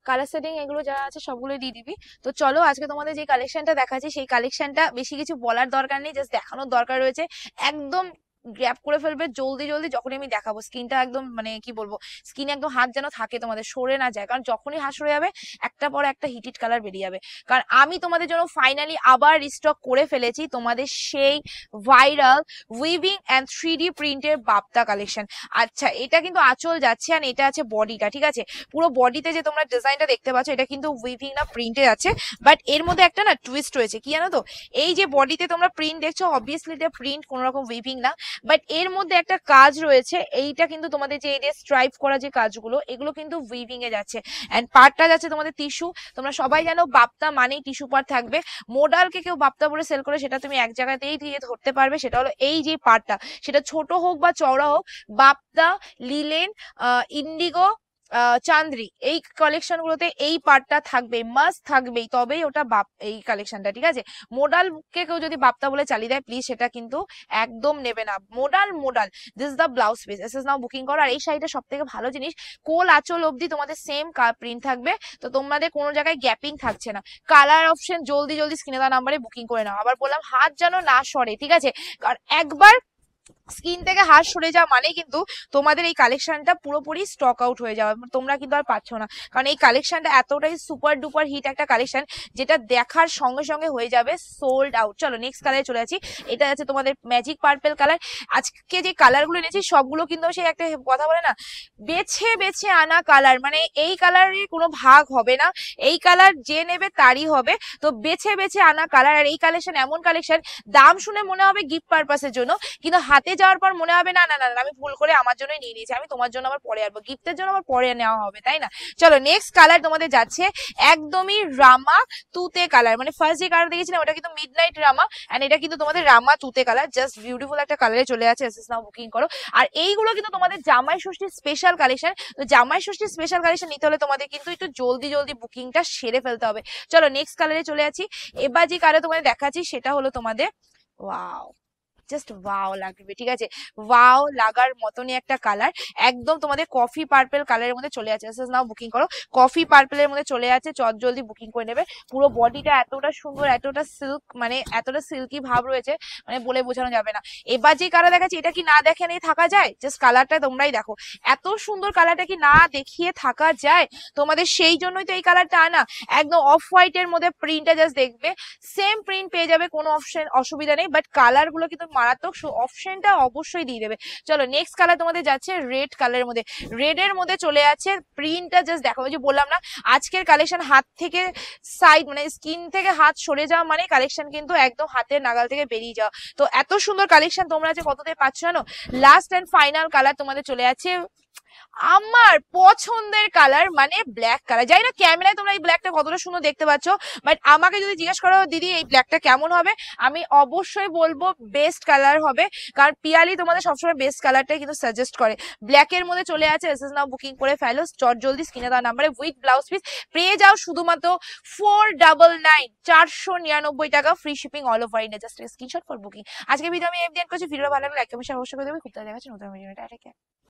Colour setting এগুলো যা আছে সবগুলো দিয়ে দিবি। তো চলো আজকে তোমাদের যে কালেকশনটা দেখাচ্ছি সেই কালেকশনটা বেশি কিছু বলার দরকার নেই, জাস্ট দেখানোর দরকার রয়েছে। একদম গ্র্যাব করে ফেলবে জলদি জলদি যখনই আমি দেখাবো। স্কিনটা একদম মানে কি বলবো, স্কিনে একদম হাত যেন থাকে তোমাদের, সরে না যায়, কারণ যখনই হাত সরে যাবে একটা পর একটা হিটেড কালার বেরিয়ে যাবে। কারণ আমি তোমাদের জন্য ফাইনালি আবার রিস্টক করে ফেলেছি তোমাদের সেই ভাইরাল উইভিং অ্যান্ড 3D প্রিন্টের বাপ্তা কালেকশন। আচ্ছা, এটা কিন্তু আঁচল যাচ্ছে আর এটা আছে বডিটা, ঠিক আছে? পুরো বডিতে যে তোমরা ডিজাইনটা দেখতে পাচ্ছ এটা কিন্তু উইভিং না প্রিন্টে আছে, বাট এর মধ্যে একটা না টুইস্ট রয়েছে, কি জানো তো? এই যে বডিতে তোমরা প্রিন্ট দেখছো, অবভিয়াসলি এটা প্রিন্ট, কোনো রকম উইভিং না, বাট এর মধ্যে একটা কাজ রয়েছে। এইটা কিন্তু তোমাদের যে এই যে স্ট্রাইপ করা যে কাজগুলো, এগুলো কিন্তু উইভিং এ যাচ্ছে। এন্ড পার্টটা যাচ্ছে তোমাদের টিস্যু। তোমরা সবাই জানো বাপ্তা মানেই টিস্যু পার্ট থাকবে। মোডালকে কেউ বাপ্তা বলে সেল করে সেটা তুমি এক জায়গাতেই দিয়ে ধরতে পারবে, সেটা হলো এই যে পার্টটা, সেটা ছোট হোক বা চওড়া হোক, বাপ্তা, লিলেন, ইন্ডিগো, চান্দ্রি, এই কালেকশন গুলোতে এই পার্টটা থাকবে, মাস্ট থাকবেই, তবেই ওটা এই কালেকশনটা, ঠিক আছে? মোডালকে কেউ যদি বাপ্তা বলে চালিয়ে দেয় প্লিজ সেটা কিন্তু একদম নেবে না। Modal modal, this is the blouse piece, S is now booking করো। আর এই শাড়িটা সব থেকে ভালো জিনিস, কোল আঁচল অব্দি তোমাদের সেম প্রিন্ট থাকবে, তো তোমাদের কোনো জায়গায় গ্যাপিং থাকছে না। কালার অপশন জলদি জলদি স্ক্রিনে দেওয়া নাম্বারে বুকিং করে নাও। আবার বললাম হাত যেন না সরে, ঠিক আছে? কারণ একবার স্কিন থেকে হাত সরে যাওয়া মানে কিন্তু তোমাদের এই কালেকশনটা পুরোপুরি স্টক আউট হয়ে যাওয়া, তোমরা কিন্তু আর পাচ্ছ না। কারণ এই কালেকশনটা এতটাই সুপার ডুপার হিট একটা কালেকশন, যেটা দেখার সঙ্গে সঙ্গে হয়ে যাবে সোল্ড আউট। চলো নেক্সট কালারে চলে আছি। এটা আছে তোমাদের ম্যাজিক পার্পেল কালার। আজকে যে কালার গুলো এনেছি সবগুলো কিন্তু সেই একটা কথা বলে না, বেছে বেছে আনা কালার, মানে এই কালারের কোনো ভাগ হবে না, এই কালার যে নেবে তারই হবে। তো বেছে বেছে আনা কালার। আর এই কালেকশন এমন কালেকশন, দাম শুনে মনে হবে গিফট পারপাসের জন্য, কিন্তু হাতে যাওয়ার পর মনে হবে না না না আমি ভুল করে আমার জন্যই নিয়ে নিয়েছি, আমি তোমার জন্য আবার পরে আসবো, গিফটের জন্য আবার পরে নেওয়া হবে, তাই না? চলো নেক্সট কালার তোমাদের যাচ্ছে একদমই রামা তুতে কালার। মানে ফার্স্ট যে কালার দেখেছিলাম ওটা কিন্তু মিডনাইট রামা, এন্ড এটা কিন্তু তোমাদের রামা তুতে কালার। জাস্ট বিউটিফুল একটা কালারে চলে আছে, এসএস নাও বুকিং করো। আর এইগুলো কিন্তু তোমাদের জামাই ষষ্ঠীর স্পেশাল কালেকশন। তো জামাই ষষ্ঠীর স্পেশাল কালেকশন নিতে হলে তোমাদের কিন্তু একটু জলদি জলদি বুকিংটা সেরে ফেলতে হবে। চলো নেক্সট কালারে চলে আছি। এবার যে কালার তোমাদের দেখাচ্ছি সেটা হলো তোমাদের ওয়াও, জাস্ট ওয়াও লাগবে, ঠিক আছে? ওয়াও লাগার মতনই একটা কালার, একদম তোমাদের কফি পার্পেল কালারের মধ্যে চলে আছে। নাও বুকিং করো, কফি পার্পেলের মধ্যে চলে আছে, চট জলদি বুকিং করে নেবে। পুরো বডিটা এতটা সুন্দর, এতটা সিল্ক, মানে এতটা সিল্কি ভাব রয়েছে, মানে বলে বোঝানো যাবে না। এবার যে কালার দেখাচ্ছি এটা কি না দেখে নেই থাকা যায়? জাস্ট কালারটা তোমরাই দেখো, এত সুন্দর কালারটা কি না দেখিয়ে থাকা যায়? তোমাদের সেই জন্যই তো এই কালারটা আনা। একদম অফ হোয়াইট এর মধ্যে প্রিন্টটা জাস্ট দেখবে, সেম প্রিন্ট পেয়ে যাবে, কোনো অপশন অসুবিধা নেই, বাট কালার গুলো কিন্তু মারাত্মক, অপশনটা অবশ্যই দিয়ে দেবে। চলো নেক্সট কালার তোমাদের যাচ্ছে রেড কালারের মধ্যে। রেড এর মধ্যে চলে আছে, প্রিন্টটা জাস্ট দেখো, ওই যে বললাম না আজকের কালেকশন হাত থেকে সাইড, মানে স্কিন থেকে হাত সরে যাওয়া মানে কালেকশন কিন্তু একদম হাতের নাগাল থেকে বেরিয়ে যাওয়া। তো এত সুন্দর কালেকশন তোমরা যে কততে পাচ্ছ জানো? লাস্ট এন্ড ফাইনাল কালার তোমাদের চলে আছে আমার পছন্দের কালার, মানে ব্ল্যাক কালার। জানি না ক্যামেরায় তোমরা এই ব্ল্যাকটা কতটা সুন্দর দেখতে পাচ্ছ, বাট আমাকে যদি জিজ্ঞেস করো দিদি এই ব্ল্যাকটা কেমন হবে, আমি অবশ্যই বলবো বেস্ট কালার হবে। কারণ পিয়ালি তোমাদের সবসময় বেস্ট কালারটাই কিন্তু সাজেস্ট করে। ব্ল্যাকের মধ্যে চলে আছে, এস এস নাও বুকিং করে ফেলো চট জলদি স্ক্রিনে দেওয়া নাম্বারে উইথ ব্লাউজ পিস পেয়ে যাও শুধুমাত্র 499, 499 টাকা, free shipping all over India. Just screenshot for booking. আজকে ভিডিও আমি এফ করছি, ভিডিও ভালো লাগলে লাইক কমেন্ট শেয়ার অবশ্যই করে দেবে। খুব তাড়াতাড়ি দেখা হচ্ছে নতুন ভিডিওতে।